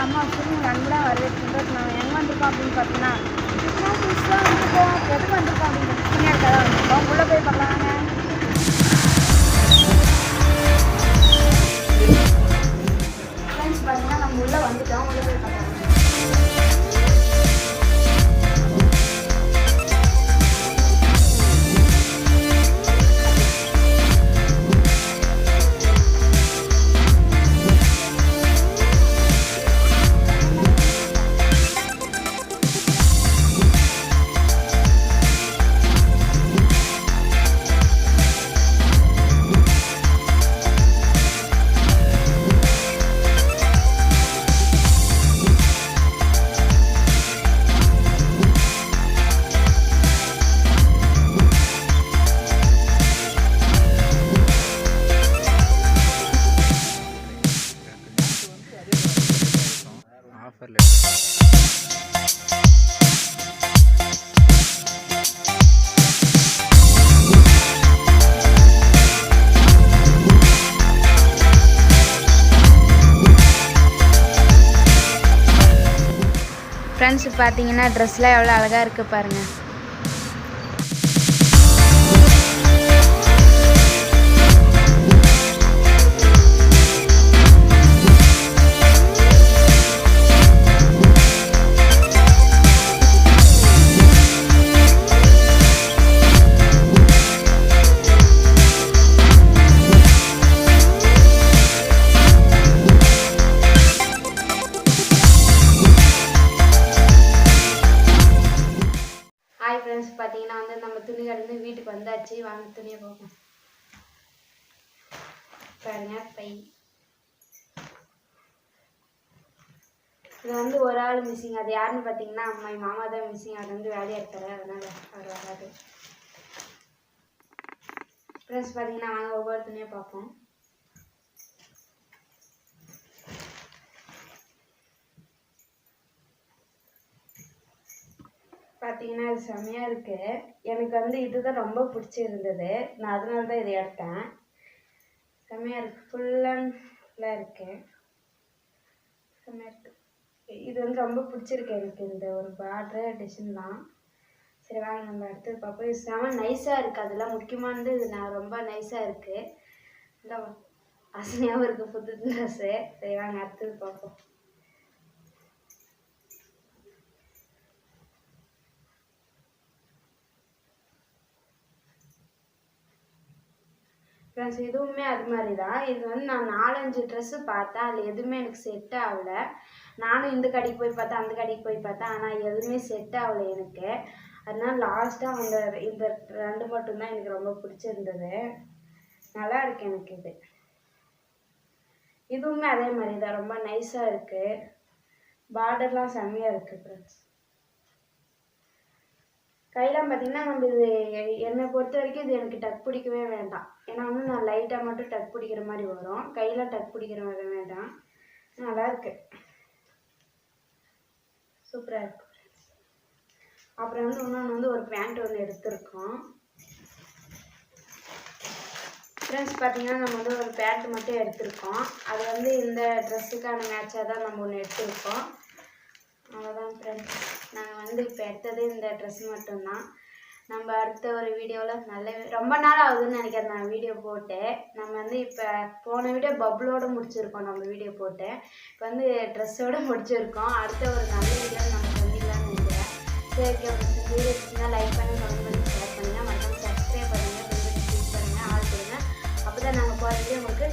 அம்மா ஃபுல் அன்புலாம் வரவேற்கின்றது. நம்ம எங்கே வந்திருக்கோம் அப்படின்னு பார்த்தீங்கன்னா கிருஷ்ணா வந்துருக்கோம். எதுக்கு வந்திருக்கோம் அப்படின்னு பின்னாடி தான் வந்திருக்கோம். உள்ளே போய் பார்க்கலாங்க. ஃப்ரெண்ட்ஸ் பார்த்தீங்கன்னா நம்ம உள்ளே வந்துட்டோம். உள்ளே போய் பார்க்கலாம். ஃப்ரெண்ட்ஸ் பார்த்தீங்கன்னா ட்ரெஸ்லாம் எவ்வளோ அழகாக இருக்குது பாருங்கள். பார்த்தீங்கன்னா நம்ம துணி கலந்து வீட்டுக்கு வந்தாச்சு. வாங்க துணியை பார்ப்போம். பாருங்க பை. இது ஒரு ஆள் மிஸ்ஸிங். அது யாருன்னு பார்த்தீங்கன்னா அம்மா மாமா தான் மிஸ்ஸிங். அவர் வேலையாக இருக்காரு, அதனால அவர் வராது. ஃப்ரெண்ட்ஸ் பார்த்தீங்கன்னா வாங்க ஒவ்வொரு துணியை பார்ப்போம். பார்த்தீங்கன்னா இது செம்மையாக இருக்குது. எனக்கு இதுதான் ரொம்ப பிடிச்சிருந்தது. நான் அதனால தான் இதை எடுத்தேன். செம்மையாக இருக்குது. ஃபுல்லாக இருக்குது. செம்மையாக இருக்குது. இது ரொம்ப பிடிச்சிருக்கு எனக்கு. இந்த ஒரு பார்டர் டிசைன்லாம். சரி வாங்க நம்ம அடுத்தது பார்ப்போம். இது செம்ம நைஸாக இருக்குது. அதெல்லாம் முக்கியமானது இது. நான் ரொம்ப நைஸாக இருக்குது. இந்த அசனையாகவும் இருக்குது புது ட்ரெஸ்ஸு. சரி வாங்க அடுத்தது பார்ப்போம். ஃப்ரெண்ட்ஸ் இதுவுமே அது மாதிரி தான். இது நான் 4-5 ட்ரெஸ்ஸு பார்த்தேன். அதில் எதுவுமே எனக்கு செட் ஆகலை. நானும் இந்த கடைக்கு போய் பார்த்தேன், அந்த கடைக்கு போய் பார்த்தேன். ஆனால் எதுவுமே செட் ஆகலை எனக்கு. அதனால் லாஸ்ட்டாக இந்த 2 மட்டும்தான் எனக்கு ரொம்ப பிடிச்சிருந்தது. நல்லா இருக்கு எனக்கு இது. இதுவுமே அதே மாதிரி தான். ரொம்ப நைஸாக இருக்குது. பார்டர்லாம் செம்மையாக இருக்குது ஃப்ரெண்ட்ஸ். கையெல்லாம் பார்த்தீங்கன்னா நம்ம இது என்னை பொறுத்த வரைக்கும் இது எனக்கு டக் பிடிக்கவே வேண்டாம். ஏன்னா நான் லைட்டாக மட்டும் டக் பிடிக்கிற மாதிரி வரும். கையில் டக் பிடிக்கிற மாதிரி வேண்டாம். நல்லா இருக்கு. சூப்பராக இருக்கு ஃப்ரெண்ட்ஸ். அப்புறம் இன்னொன்று ஒரு பேண்ட் ஒன்று எடுத்திருக்கோம். ஃப்ரெண்ட்ஸ் பார்த்தீங்கன்னா நம்ம ஒரு பேண்ட் மட்டும் எடுத்திருக்கோம். அது இந்த ட்ரெஸ்ஸுக்கான மேட்சாக தான் நம்ம ஒன்று எடுத்திருக்கோம். அவ்வளோதான் ஃப்ரெண்ட்ஸ். நாங்கள் இப்போ எடுத்தது இந்த ட்ரெஸ் மட்டும்தான். நம்ம அடுத்த ஒரு வீடியோவில் ரொம்ப நாள் ஆகுதுன்னு நினைக்கிறேன் நான் வீடியோ போட்டு. நம்ம இப்போ போன வீடியோ பப்புளோடு முடிச்சிருக்கோம். நம்ம வீடியோ போட்டு இப்போ ட்ரெஸ்ஸோடு முடிச்சிருக்கோம். அடுத்த ஒரு நல்ல வீடியோ நம்ம பண்ணிக்கலாம்னு நினைக்கிறேன். சரி வீடியோ பிடிச்சிங்கன்னா லைக் பண்ணி கமெண்ட் பண்ணி ஷேர் பண்ணுங்கள். மறக்காம சப்ஸ்கிரைப் பண்ணுங்கள். பெல் பட்டன் கிளிக் பண்ணுங்கள். ஆல் பண்ணுங்கள். அப்போ தான் நாங்கள் போகிற வீடியோ உங்களுக்கு